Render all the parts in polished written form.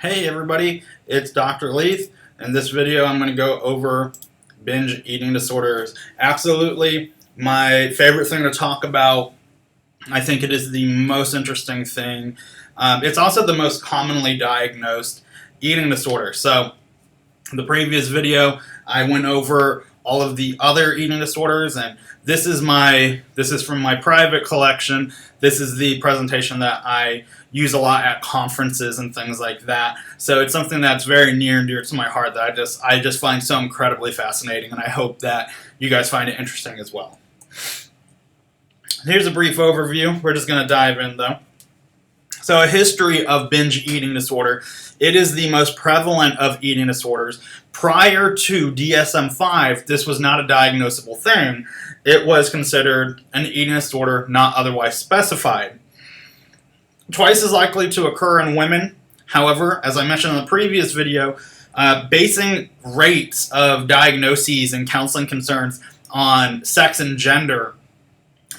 Hey everybody, it's Dr. Leith. In this video I'm going to go over binge eating disorders. Absolutely my favorite thing to talk about. I think it is the most interesting thing. It's also the most commonly diagnosed eating disorder. So in the previous video I went over all of the other eating disorders, and this is from my private collection. This is the presentation that I use a lot at conferences and things like that. So it's something that's very near and dear to my heart that I just find so incredibly fascinating, and I hope that you guys find it interesting as well. Here's a brief overview. We're just going to dive in though. So a history of binge eating disorder. It is the most prevalent of eating disorders. Prior to DSM-5, this was not a diagnosable thing. It was considered an eating disorder not otherwise specified. Twice as likely to occur in women. However, as I mentioned in the previous video, basing rates of diagnoses and counseling concerns on sex and gender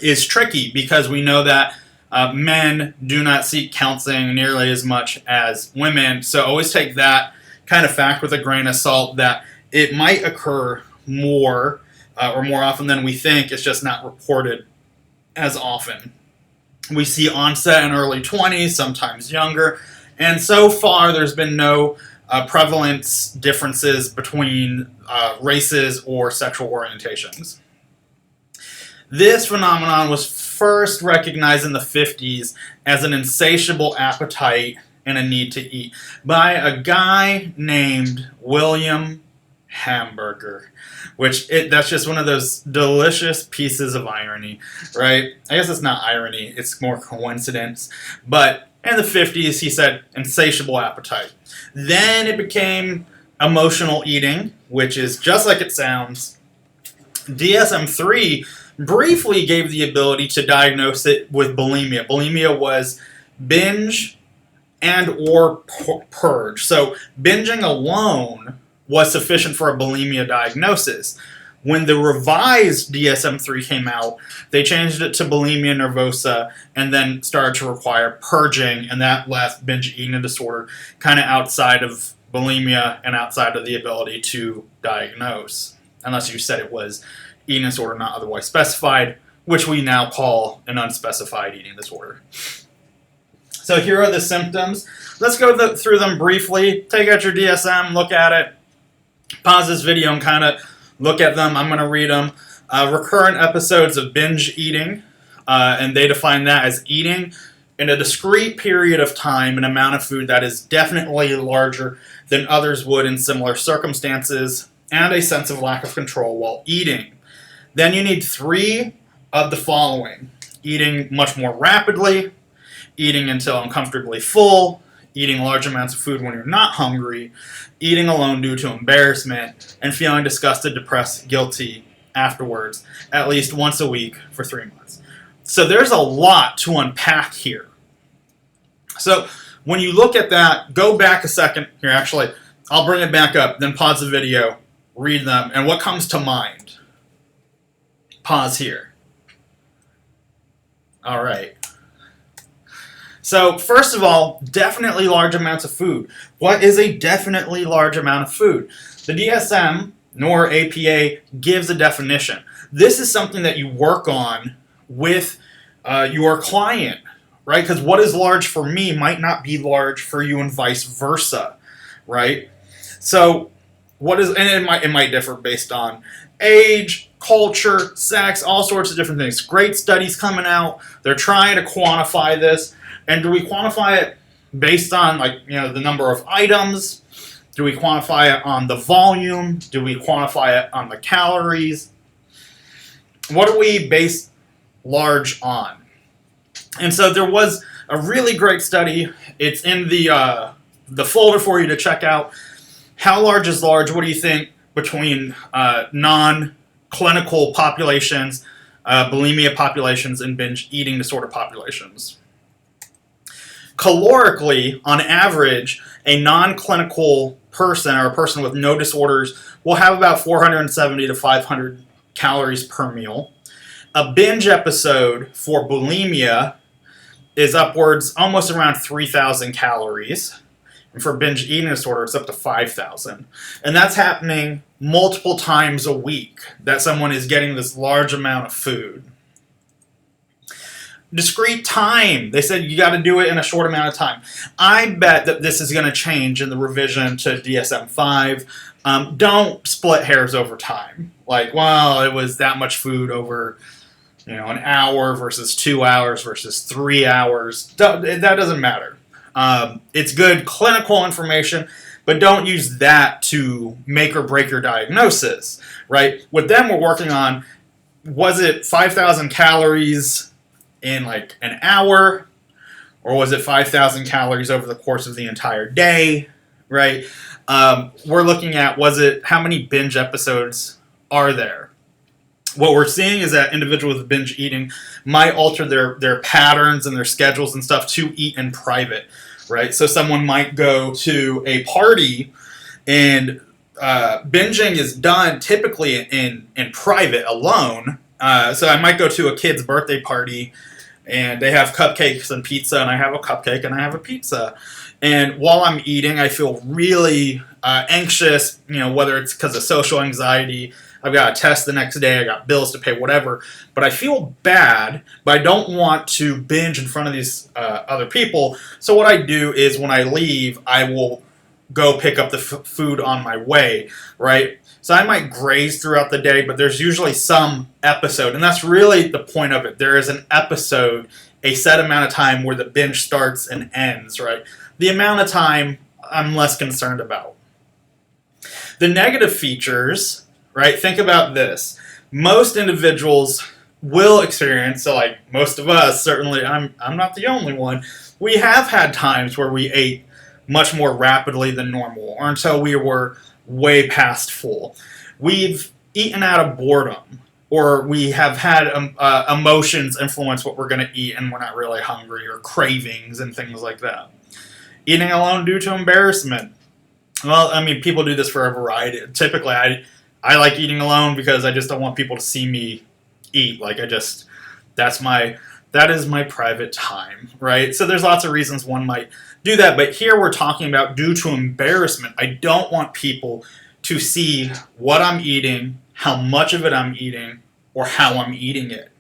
is tricky because we know that men do not seek counseling nearly as much as women. So always take that kind of fact with a grain of salt, that it might occur more or more often than we think. It's just not reported as often. We see onset in early 20s, sometimes younger, and so far there's been no prevalence differences between races or sexual orientations. This phenomenon was first recognized in the 50s as an insatiable appetite and a need to eat by a guy named William Hamburger, that's just one of those delicious pieces of irony, right? I guess it's not irony, it's more coincidence. But in the 50s, he said insatiable appetite. Then it became emotional eating, which is just like it sounds. DSM-3 briefly gave the ability to diagnose it with bulimia. Bulimia was binge and or purge. So binging alone was sufficient for a bulimia diagnosis. When the revised DSM-3 came out, they changed it to bulimia nervosa and then started to require purging, and that left binge eating disorder kind of outside of bulimia and outside of the ability to diagnose, unless you said it was eating disorder not otherwise specified, which we now call an unspecified eating disorder. So here are the symptoms. Let's go through them briefly. Take out your DSM, look at it, pause this video and kind of look at them. I'm going to read them. Recurrent episodes of binge eating, and they define that as eating in a discrete period of time an amount of food that is definitely larger than others would in similar circumstances, and a sense of lack of control while eating. Then you need 3 of the following: eating much more rapidly, eating until uncomfortably full, eating large amounts of food when you're not hungry, eating alone due to embarrassment, and feeling disgusted, depressed, guilty afterwards, at least once a week for 3 months. So there's a lot to unpack here. So when you look at that, go back a second. Here, actually, I'll bring it back up, then pause the video, read them, and what comes to mind? Pause here. All right. So first of all, definitely large amounts of food. What is a definitely large amount of food? The DSM nor APA gives a definition. This is something that you work on with your client, right? Because what is large for me might not be large for you and vice versa, right? So and it might differ based on age, culture, sex, all sorts of different things. Great studies coming out. They're trying to quantify this. And do we quantify it based on the number of items? Do we quantify it on the volume? Do we quantify it on the calories? What do we base large on? And so there was a really great study. It's in the folder for you to check out. How large is large? What do you think between non-clinical populations, bulimia populations, and binge eating disorder populations? Calorically, on average, a non-clinical person or a person with no disorders will have about 470 to 500 calories per meal. A binge episode for bulimia is upwards almost around 3,000 calories. And for binge eating disorder, it's up to 5,000. And that's happening multiple times a week, that someone is getting this large amount of food. Discrete time. They said you got to do it in a short amount of time. I bet that this is going to change in the revision to DSM-5. Don't split hairs over time. Like, well, it was that much food over, an hour versus 2 hours versus 3 hours. That doesn't matter. It's good clinical information, but don't use that to make or break your diagnosis, right? With them, we're working on, was it 5,000 calories in like an hour, or was it 5,000 calories over the course of the entire day, right? We're looking at, how many binge episodes are there? What we're seeing is that individuals with binge eating might alter their patterns and their schedules and stuff to eat in private, right? So someone might go to a party, and binging is done typically in private, alone. So I might go to a kid's birthday party, and they have cupcakes and pizza, and I have a cupcake and I have a pizza. And while I'm eating, I feel really anxious, whether it's because of social anxiety, I've got a test the next day, I got bills to pay, whatever. But I feel bad, but I don't want to binge in front of these other people. So what I do is when I leave, I will go pick up the food on my way, right? So I might graze throughout the day, but there's usually some episode, and that's really the point of it. There is an episode, a set amount of time where the binge starts and ends, right? The amount of time I'm less concerned about. The negative features, right? Think about this. Most individuals will experience, so like most of us, certainly I'm not the only one, we have had times where we ate much more rapidly than normal, or until we were way past full. We've eaten out of boredom, or we have had emotions influence what we're going to eat, and we're not really hungry, or cravings and things like that. Eating alone due to embarrassment. Well, people do this for a variety. Typically, I like eating alone because I just don't want people to see me eat. That is my private time, right? So there's lots of reasons one might do that, but here we're talking about due to embarrassment. I don't want people to see what I'm eating, how much of it I'm eating, or how I'm eating it.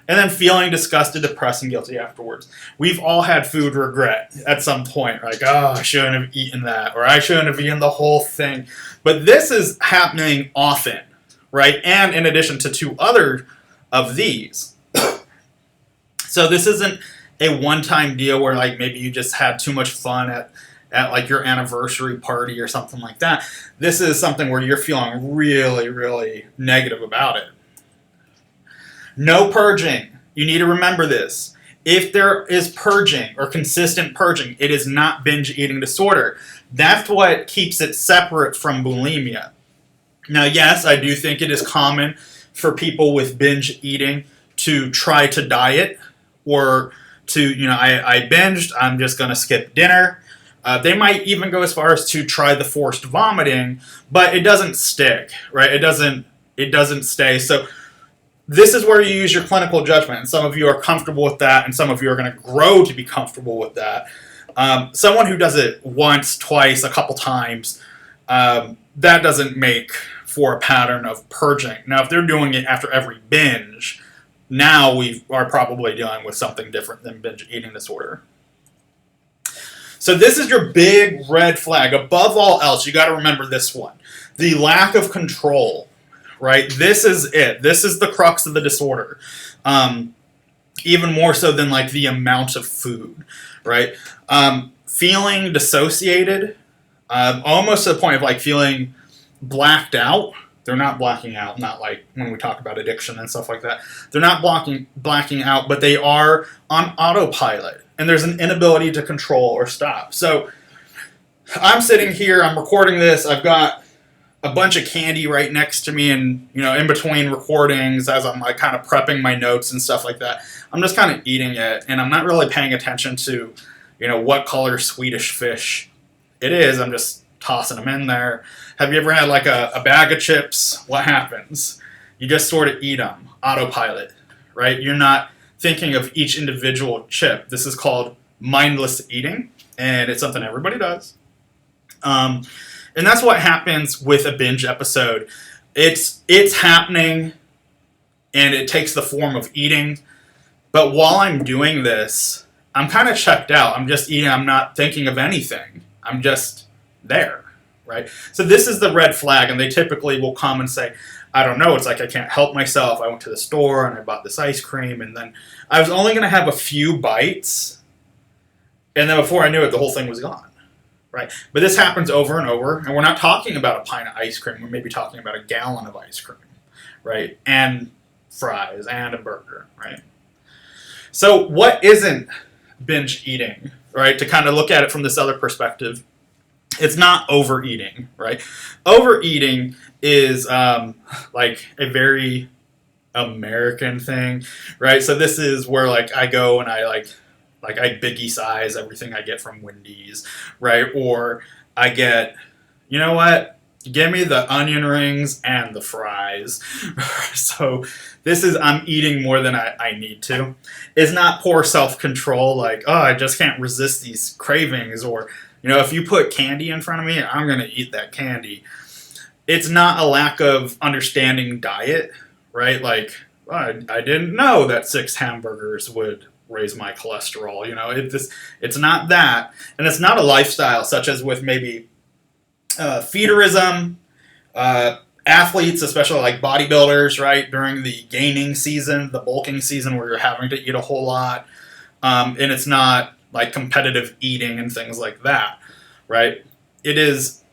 And then feeling disgusted, depressed, and guilty afterwards. We've all had food regret at some point, like, oh, I shouldn't have eaten that, or I shouldn't have eaten the whole thing. But this is happening often, right? And in addition to 2 other of these. So this isn't a one-time deal where like maybe you just had too much fun at like your anniversary party or something like that. This is something where you're feeling really, really negative about it. No purging. You need to remember this. If there is purging or consistent purging, it is not binge eating disorder. That's what keeps it separate from bulimia. Now, yes, I do think it is common for people with binge eating to try to diet, or to, I binged, I'm just going to skip dinner. They might even go as far as to try the forced vomiting, but it doesn't stick, right? It doesn't stay. So this is where you use your clinical judgment. And some of you are comfortable with that, and some of you are going to grow to be comfortable with that. Someone who does it once, twice, a couple times, that doesn't make for a pattern of purging. Now, if they're doing it after every binge, now we are probably dealing with something different than binge eating disorder. So this is your big red flag. Above all else, you got to remember this one. The lack of control, right? This is it. This is the crux of the disorder. Even more so than like the amount of food, right? Feeling dissociated, almost to the point of like feeling blacked out. They're not blacking out, not like when we talk about addiction and stuff like that. They're not blacking out, but they are on autopilot. And there's an inability to control or stop. So I'm sitting here, I'm recording this, I've got a bunch of candy right next to me, and in between recordings, as I'm like kind of prepping my notes and stuff like that, I'm just kind of eating it, and I'm not really paying attention to what color Swedish fish it is. I'm just tossing them in there. Have you ever had like a bag of chips? What happens? You just sort of eat them, autopilot, right? You're not thinking of each individual chip. This is called mindless eating, and it's something everybody does. And that's what happens with a binge episode. It's happening, and it takes the form of eating. But while I'm doing this, I'm kind of checked out. I'm just eating. I'm not thinking of anything. I'm just there, right? So this is the red flag, and they typically will come and say, I don't know, it's like I can't help myself. I went to the store, and I bought this ice cream, and then I was only going to have a few bites, and then before I knew it, the whole thing was gone. Right, but this happens over and over, and we're not talking about a pint of ice cream. We're maybe talking about a gallon of ice cream, right, and fries and a burger, right? So what isn't binge eating, right? To kind of look at it from this other perspective, it's not overeating, right? Overeating is like a very American thing, right? So this is where like I go and I biggie size everything I get from Wendy's, right? Or I get, you know what? Give me the onion rings and the fries. So this is, I'm eating more than I need to. It's not poor self-control, like, oh, I just can't resist these cravings. Or, you know, if you put candy in front of me, I'm going to eat that candy. It's not a lack of understanding diet, right? Like, oh, I didn't know that 6 hamburgers would raise my cholesterol. You know, it's not that, and it's not a lifestyle such as with maybe feederism, athletes, especially like bodybuilders, right, during the gaining season, the bulking season, where you're having to eat a whole lot, and it's not like competitive eating and things like that, right? It is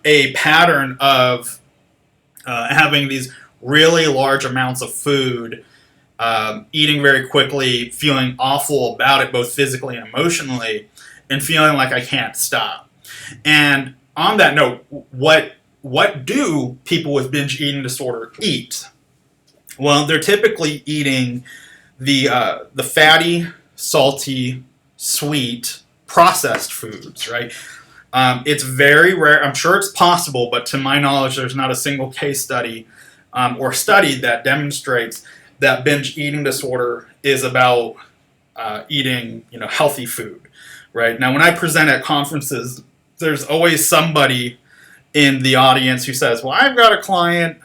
a pattern of having these really large amounts of food, eating very quickly, feeling awful about it, both physically and emotionally, and feeling like I can't stop. And on that note, what do people with binge eating disorder eat? Well, they're typically eating the fatty, salty, sweet, processed foods, right? It's very rare. I'm sure it's possible, but to my knowledge, there's not a single case study or study that demonstrates that binge eating disorder is about eating, you know, healthy food, right? Now, when I present at conferences, there's always somebody in the audience who says, well, I've got a client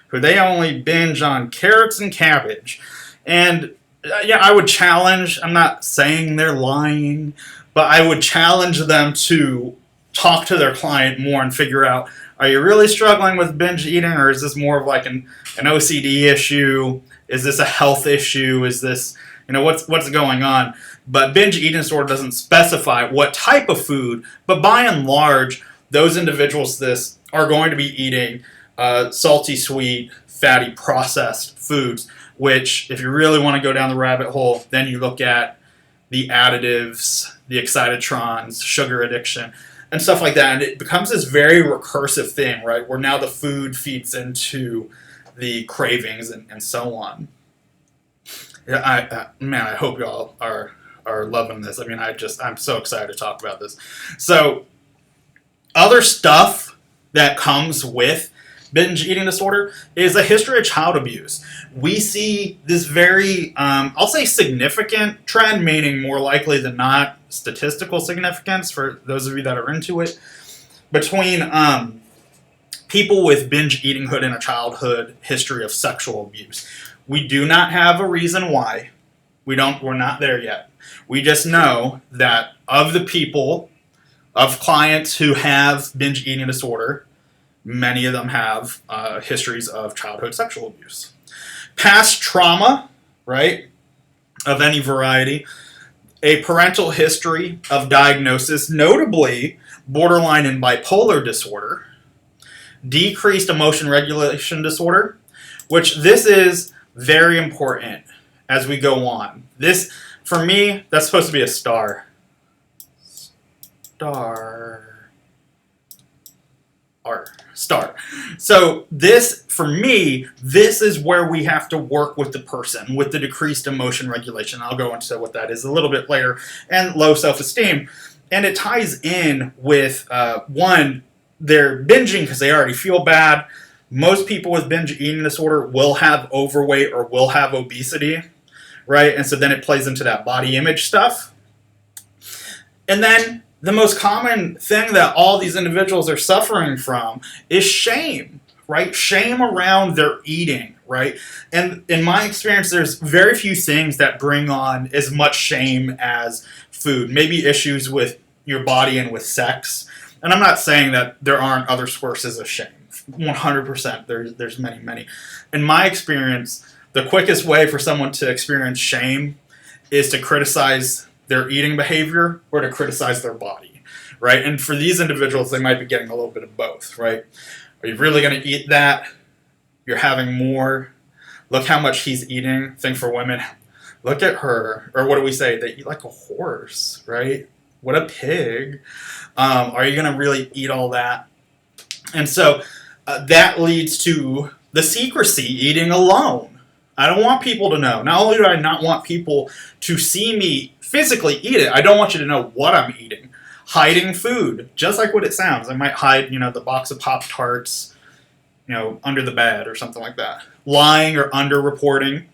who they only binge on carrots and cabbage. And yeah, I would challenge, I'm not saying they're lying, but I would challenge them to talk to their client more and figure out, are you really struggling with binge eating, or is this more of like an OCD issue? Is this a health issue? Is this, you know, what's going on? But binge eating disorder doesn't specify what type of food, but by and large, those individuals are going to be eating salty, sweet, fatty, processed foods, which, if you really want to go down the rabbit hole, then you look at the additives, the excitatrons, sugar addiction, and stuff like that. And it becomes this very recursive thing, right, where now the food feeds into the cravings and so on. Yeah, I hope y'all are loving this. I mean, I'm so excited to talk about this. So, other stuff that comes with binge eating disorder is a history of child abuse. We see this very, I'll say significant trend, meaning more likely than not statistical significance for those of you that are into it, between people with binge eatinghood and a childhood history of sexual abuse. We do not have a reason why. We're not there yet. We just know that of the people, of clients who have binge eating disorder, many of them have histories of childhood sexual abuse. Past trauma, right, of any variety, a parental history of diagnosis, notably borderline and bipolar disorder, decreased emotion regulation disorder, which this is very important as we go on. This, for me, that's supposed to be a star. Star. So this, for me, this is where we have to work with the person with the decreased emotion regulation. I'll go into what that is a little bit later, and low self-esteem. And it ties in with, one, they're binging because they already feel bad. Most people with binge eating disorder will have overweight or will have obesity, right? And so then it plays into that body image stuff. And then the most common thing that all these individuals are suffering from is shame, right? Shame around their eating, right? And in my experience, there's very few things that bring on as much shame as food. Maybe issues with your body and with sex. And I'm not saying that there aren't other sources of shame. 100%. There's many. In my experience, the quickest way for someone to experience shame is to criticize their eating behavior or to criticize their body, right? And for these individuals, they might be getting a little bit of both, right? Are you really going to eat that? You're having more. Look how much he's eating. Thing for women, look at her. Or what do we say? They eat like a horse, right? What a pig. Are you going to really eat all that? And so that leads to the secrecy, eating alone. I don't want people to know. Not only do I not want people to see me physically eat it, I don't want you to know what I'm eating. Hiding food, just like what it sounds. I might hide, the box of Pop-Tarts, under the bed or something like that. Lying or under-reporting.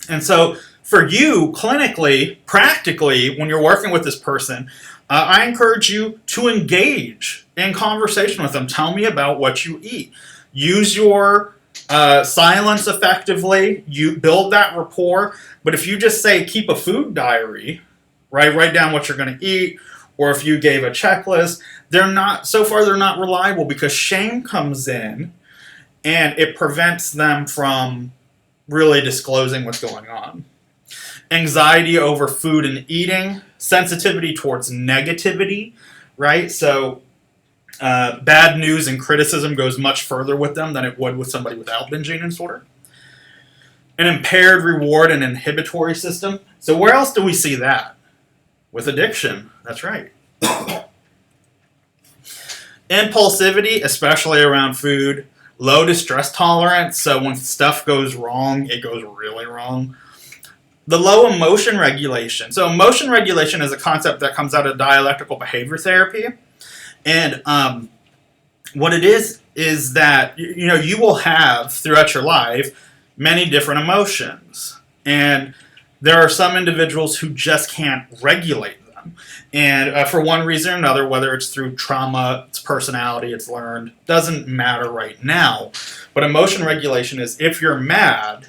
And so for you, clinically, practically, when you're working with this person, I encourage you to engage in conversation with them. Tell me about what you eat. Use your silence effectively. You build that rapport. But if you just say, keep a food diary, right? Write down what you're going to eat. Or if you gave a checklist, they're not reliable because shame comes in and it prevents them from really disclosing what's going on. Anxiety over food and eating, sensitivity towards negativity, right? So bad news and criticism goes much further with them than it would with somebody without binge-eating disorder. An impaired reward and inhibitory system. So where else do we see that? With addiction, that's right. Impulsivity, especially around food. Low distress tolerance, so when stuff goes wrong, it goes really wrong. The low emotion regulation. So emotion regulation is a concept that comes out of dialectical behavior therapy. And what it is that, you will have throughout your life many different emotions. And there are some individuals who just can't regulate them. And for one reason or another, whether it's through trauma, it's personality, it's learned, doesn't matter right now. But emotion regulation is if you're mad,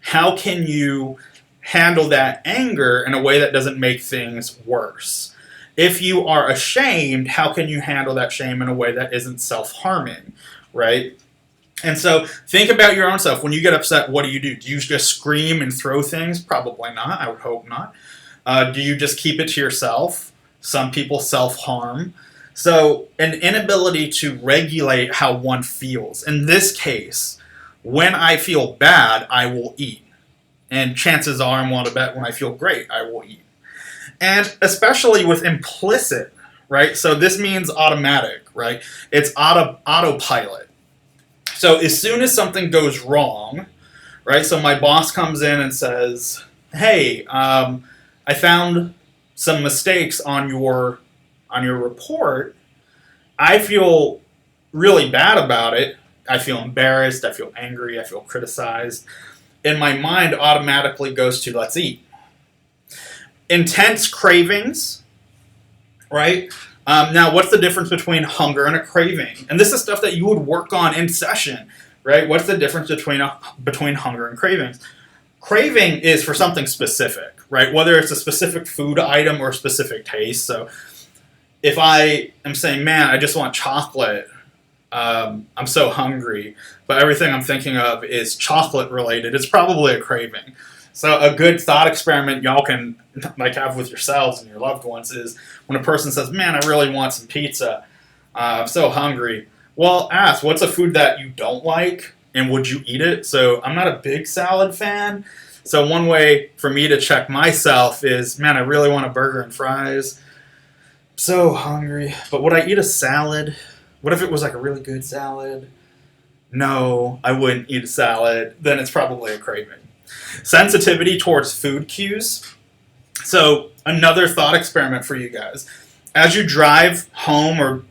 how can you handle that anger in a way that doesn't make things worse? If you are ashamed, how can you handle that shame in a way that isn't self-harming, right? And so think about your own self. When you get upset, what do? Do you just scream and throw things? Probably not. I would hope not. Do you just keep it to yourself? Some people self-harm. So an inability to regulate how one feels. In this case, when I feel bad, I will eat. And chances are, I'm willing to bet, when I feel great, I will eat. And especially with implicit, right? So this means automatic, right? It's autopilot. So as soon as something goes wrong, right? So my boss comes in and says, hey, I found some mistakes on your report. I feel really bad about it. I feel embarrassed. I feel angry. I feel criticized. And my mind automatically goes to, let's eat. Intense cravings, right? Now, what's the difference between hunger and a craving? And this is stuff that you would work on in session, right? What's the difference between hunger and cravings? Craving is for something specific, right? Whether it's a specific food item or a specific taste. So if I am saying, man, I just want chocolate, I'm so hungry, but everything I'm thinking of is chocolate related, it's probably a craving. So a good thought experiment y'all can have with yourselves and your loved ones is when a person says, man, I really want some pizza, I'm so hungry. Well, ask, what's a food that you don't like and would you eat it? So I'm not a big salad fan. So one way for me to check myself is, man, I really want a burger and fries. I'm so hungry, but would I eat a salad? What if it was like a really good salad? No, I wouldn't eat a salad. Then it's probably a craving. Sensitivity towards food cues. So another thought experiment for you guys. As you drive home or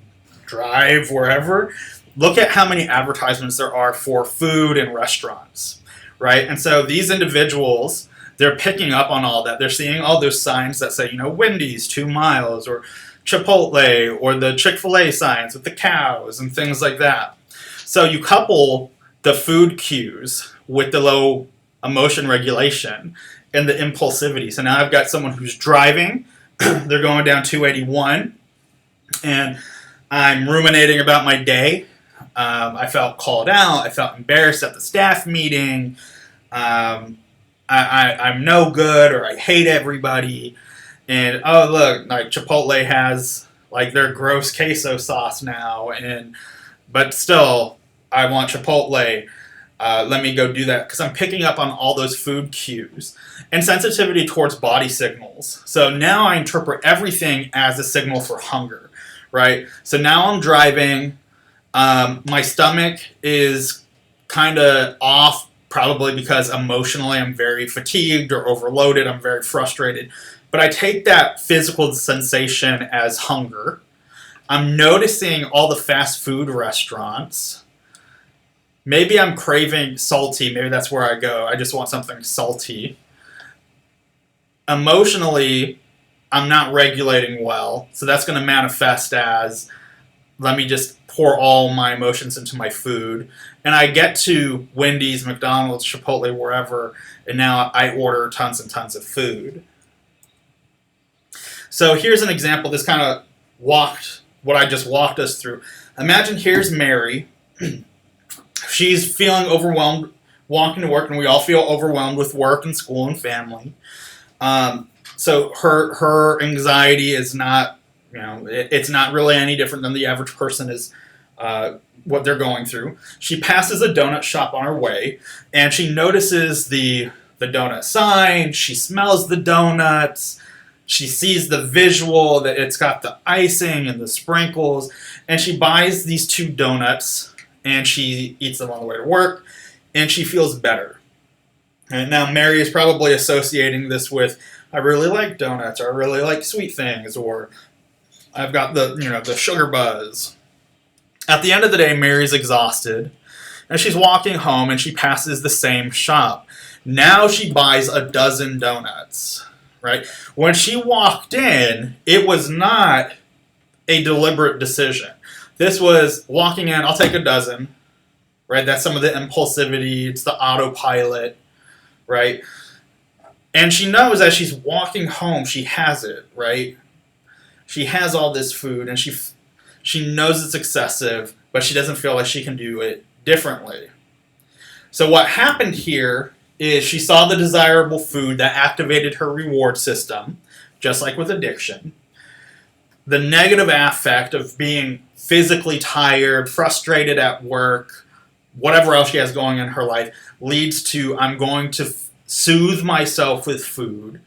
drive wherever, look at how many advertisements there are for food in restaurants, right? And so these individuals, they're picking up on all that. They're seeing all those signs that say, Wendy's 2 miles, or Chipotle, or the Chick-fil-A signs with the cows and things like that. So you couple the food cues with the low emotion regulation and the impulsivity. So now I've got someone who's driving, they're going down 281, and I'm ruminating about my day. I felt called out. I felt embarrassed at the staff meeting. I'm no good, or I hate everybody. And oh look, like Chipotle has like their gross queso sauce now, but still I want Chipotle. Let me go do that, because I'm picking up on all those food cues. And sensitivity towards body signals. So now I interpret everything as a signal for hunger, right? So now I'm driving. My stomach is kind of off, probably because emotionally I'm very fatigued or overloaded. I'm very frustrated. But I take that physical sensation as hunger. I'm noticing all the fast food restaurants. Maybe I'm craving salty. Maybe that's where I go. I just want something salty. Emotionally, I'm not regulating well. So that's going to manifest as, let me just pour all my emotions into my food. And I get to Wendy's, McDonald's, Chipotle, wherever, and now I order tons and tons of food. So here's an example. This kind of what I just walked us through. Imagine here's Mary. She's feeling overwhelmed walking to work, and we all feel overwhelmed with work and school and family. So her anxiety is not, it's not really any different than the average person is, what they're going through. She passes a donut shop on her way, and she notices the donut sign. She smells the donuts. She sees the visual that it's got the icing and the sprinkles, and she buys these 2 donuts, and she eats them on the way to work, and she feels better. And now Mary is probably associating this with, I really like donuts, or I really like sweet things, or I've got the sugar buzz. At the end of the day, Mary's exhausted, and she's walking home, and she passes the same shop. Now she buys a dozen donuts, right? When she walked in, it was not a deliberate decision. This was walking in, I'll take a dozen, right? That's some of the impulsivity, it's the autopilot, right? And she knows as she's walking home, she has it, right? She has all this food, and she knows it's excessive, but she doesn't feel like she can do it differently. So what happened here is she saw the desirable food that activated her reward system, just like with addiction. The negative affect of being physically tired, frustrated at work, whatever else she has going in her life, leads to, I'm going to soothe myself with food,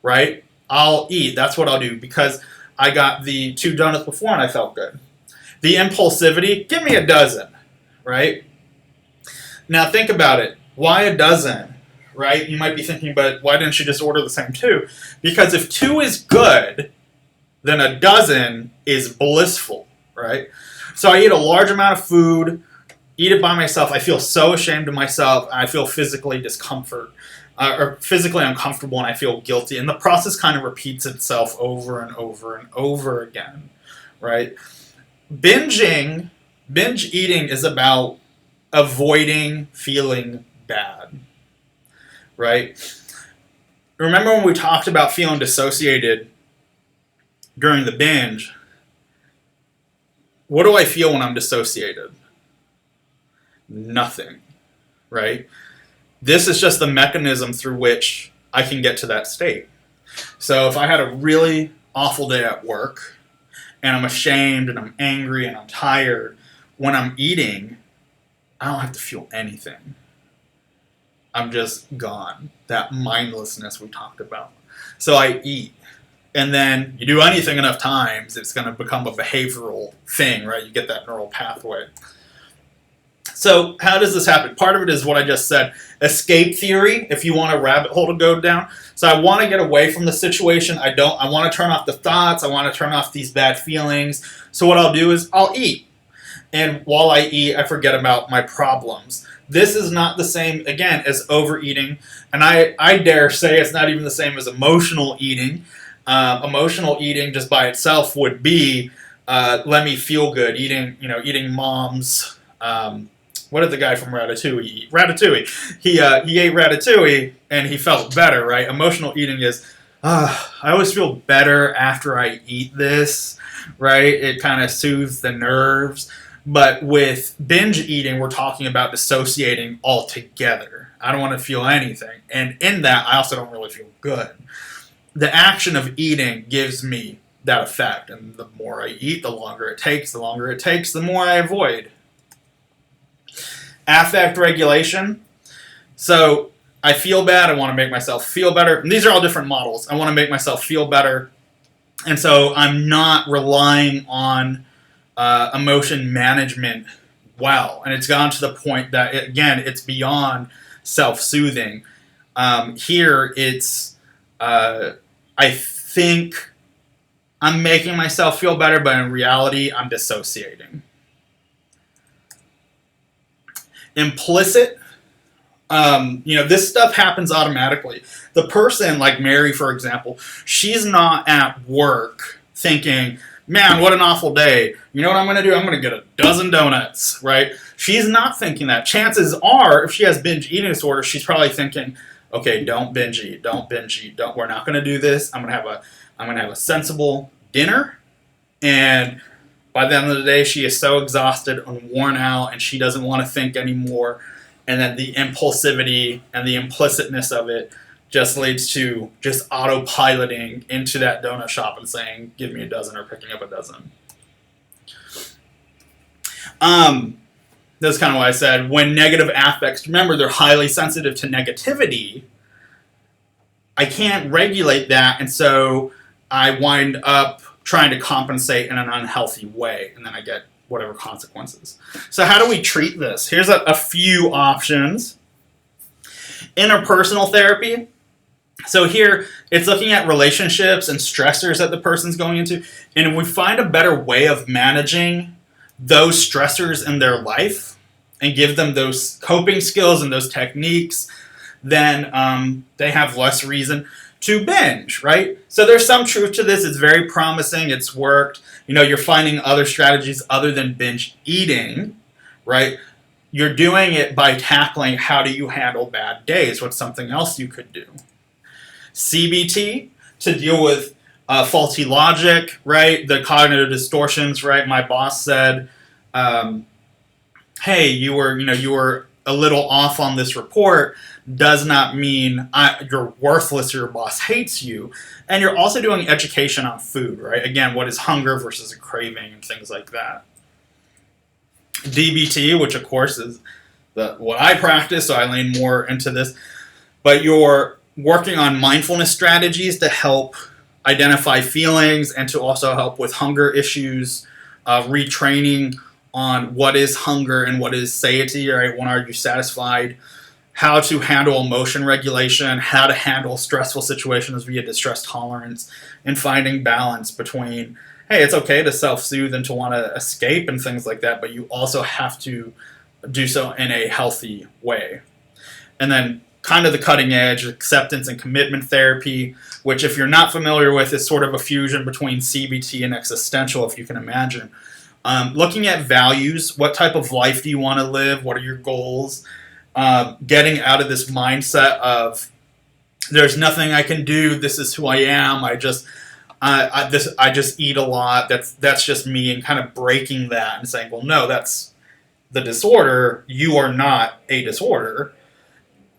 right? I'll eat. That's what I'll do, because I got the 2 donuts before and I felt good. The impulsivity, give me a dozen, right? Now think about it. Why a dozen, right? You might be thinking, but why didn't you just order the same 2? Because if 2 is good, then a dozen is blissful, right? So I eat a large amount of food, eat it by myself. I feel so ashamed of myself. I feel physically discomfort, or physically uncomfortable, and I feel guilty. And the process kind of repeats itself over and over and over again, right? Binge eating is about avoiding feeling bad, right? Remember when we talked about feeling dissociated during the binge? What do I feel when I'm dissociated? Nothing, right? This is just the mechanism through which I can get to that state. So if I had a really awful day at work, and I'm ashamed, and I'm angry, and I'm tired, when I'm eating, I don't have to feel anything. I'm just gone. That mindlessness we talked about. So I eat. And then you do anything enough times, it's going to become a behavioral thing, right? You get that neural pathway. So how does this happen? Part of it is what I just said. Escape theory, if you want a rabbit hole to go down. So I want to get away from the situation. I want to turn off the thoughts. I want to turn off these bad feelings. So what I'll do is I'll eat. And while I eat, I forget about my problems. This is not the same, again, as overeating, and I dare say it's not even the same as emotional eating. Emotional eating just by itself would be let me feel good, eating mom's. What did the guy from Ratatouille eat? Ratatouille. He ate ratatouille and he felt better, right? Emotional eating is, I always feel better after I eat this, right? It kind of soothes the nerves. But with binge eating, we're talking about dissociating altogether. I don't want to feel anything. And in that, I also don't really feel good. The action of eating gives me that effect. And the more I eat, the longer it takes. The longer it takes, the more I avoid. Affect regulation. So I feel bad. I want to make myself feel better. And these are all different models. I want to make myself feel better. And so I'm not relying on emotion management well. And it's gone to the point that, again, it's beyond self-soothing. Here, it's, I think I'm making myself feel better, but in reality, I'm dissociating. Implicit. This stuff happens automatically. The person, like Mary, for example, she's not at work thinking, man, what an awful day. You know what I'm going to do? I'm going to get a dozen donuts, right? She's not thinking that. Chances are, if she has binge eating disorder, she's probably thinking, okay, don't binge eat. We're not going to do this. I'm going to have a sensible dinner. And by the end of the day, she is so exhausted and worn out, and she doesn't want to think anymore. And then the impulsivity and the implicitness of it just leads to just autopiloting into that donut shop and saying, give me a dozen, or picking up a dozen. That's kind of why I said, when negative affects, remember, they're highly sensitive to negativity. I can't regulate that, and so I wind up trying to compensate in an unhealthy way, and then I get whatever consequences. So how do we treat this? Here's a few options. Interpersonal therapy. So here, it's looking at relationships and stressors that the person's going into, and if we find a better way of managing those stressors in their life and give them those coping skills and those techniques, then they have less reason to binge, right? So there's some truth to this. It's very promising. It's worked. You're finding other strategies other than binge eating, right? You're doing it by tackling how do you handle bad days. What's something else you could do? CBT, to deal with faulty logic, right? The cognitive distortions, right? My boss said, hey, you were a little off on this report, does not mean you're worthless or your boss hates you. And you're also doing education on food, right? Again, what is hunger versus a craving and things like that. DBT, which of course is what I practice, so I lean more into this. But you're working on mindfulness strategies to help identify feelings and to also help with hunger issues, retraining on what is hunger and what is satiety, right? When are you satisfied? How to handle emotion regulation, how to handle stressful situations via distress tolerance, and finding balance between, hey, it's okay to self-soothe and to want to escape and things like that, but you also have to do so in a healthy way. And then kind of the cutting edge, acceptance and commitment therapy, which if you're not familiar with, is sort of a fusion between CBT and existential, if you can imagine. Looking at values, what type of life do you want to live? What are your goals? Getting out of this mindset of there's nothing I can do. This is who I am. I just eat a lot. That's just me, and kind of breaking that and saying, well, no, that's the disorder. You are not a disorder.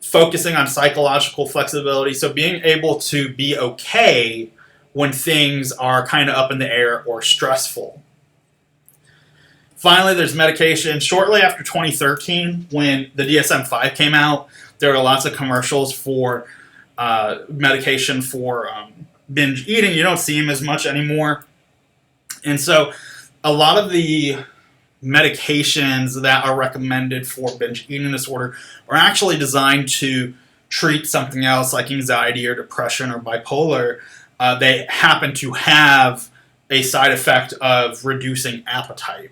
Focusing on psychological flexibility, so being able to be okay when things are kind of up in the air or stressful. Finally, there's medication. Shortly after 2013, when the DSM-5 came out, there were lots of commercials for medication for binge eating. You don't see them as much anymore. And so a lot of the medications that are recommended for binge eating disorder are actually designed to treat something else like anxiety or depression or bipolar. They happen to have a side effect of reducing appetite.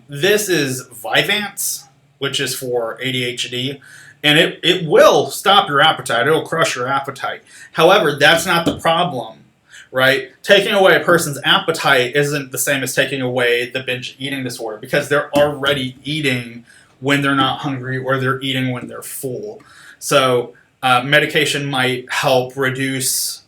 This is Vyvanse. which is for ADHD, and it will stop your appetite. It'll crush your appetite. However, that's not the problem, right? Taking away a person's appetite isn't the same as taking away the binge eating disorder, because they're already eating when they're not hungry, or they're eating when they're full. So medication might help reduce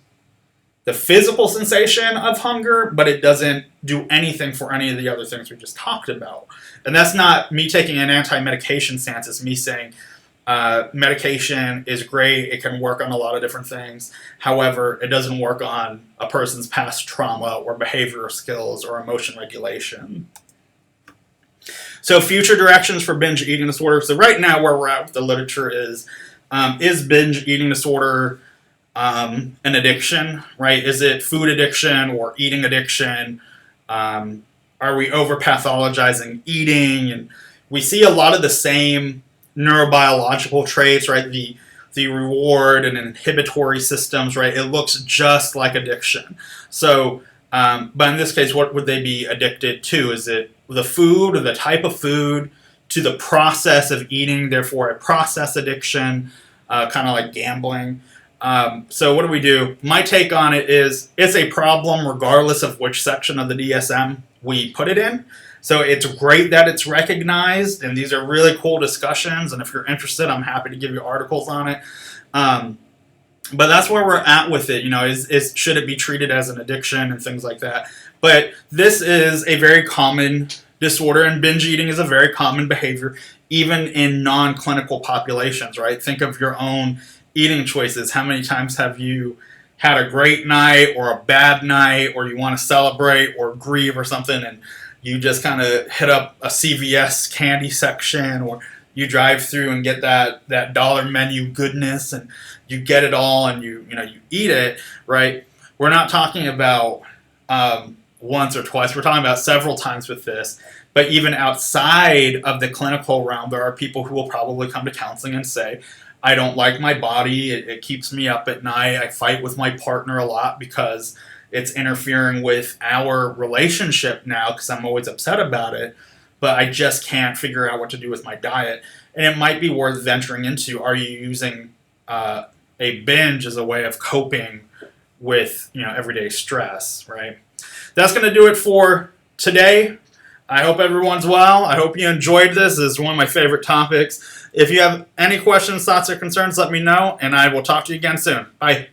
the physical sensation of hunger, but it doesn't do anything for any of the other things we just talked about. And that's not me taking an anti-medication stance. It's me saying medication is great. It can work on a lot of different things. However, it doesn't work on a person's past trauma or behavioral skills or emotion regulation. So future directions for binge eating disorder. So right now where we're at with the literature is binge eating disorder an addiction, right? Is it food addiction or eating addiction? Are we over-pathologizing eating? And we see a lot of the same neurobiological traits, right? The reward and inhibitory systems, right? It looks just like addiction. So, but in this case, what would they be addicted to? Is it the food or the type of food, to the process of eating, therefore a process addiction, kind of like gambling? So what do? My take on it is it's a problem regardless of which section of the DSM we put it in. So it's great that it's recognized, and these are really cool discussions, and if you're interested, I'm happy to give you articles on it. But that's where we're at with it, is should it be treated as an addiction and things like that. But this is a very common disorder, and binge eating is a very common behavior, even in non-clinical populations, right? Think of your own eating choices. How many times have you had a great night or a bad night, or you want to celebrate or grieve or something, and you just kind of hit up a CVS candy section, or you drive through and get that dollar menu goodness, and you get it all, and you eat it, right? We're not talking about once or twice. We're talking about several times with this. But even outside of the clinical realm, there are people who will probably come to counseling and say, I don't like my body. It keeps me up at night. I fight with my partner a lot because it's interfering with our relationship now, because I'm always upset about it. But I just can't figure out what to do with my diet. And it might be worth venturing into, are you using a binge as a way of coping with everyday stress, right? That's going to do it for today. I hope everyone's well. I hope you enjoyed this. This is one of my favorite topics. If you have any questions, thoughts, or concerns, let me know, and I will talk to you again soon. Bye.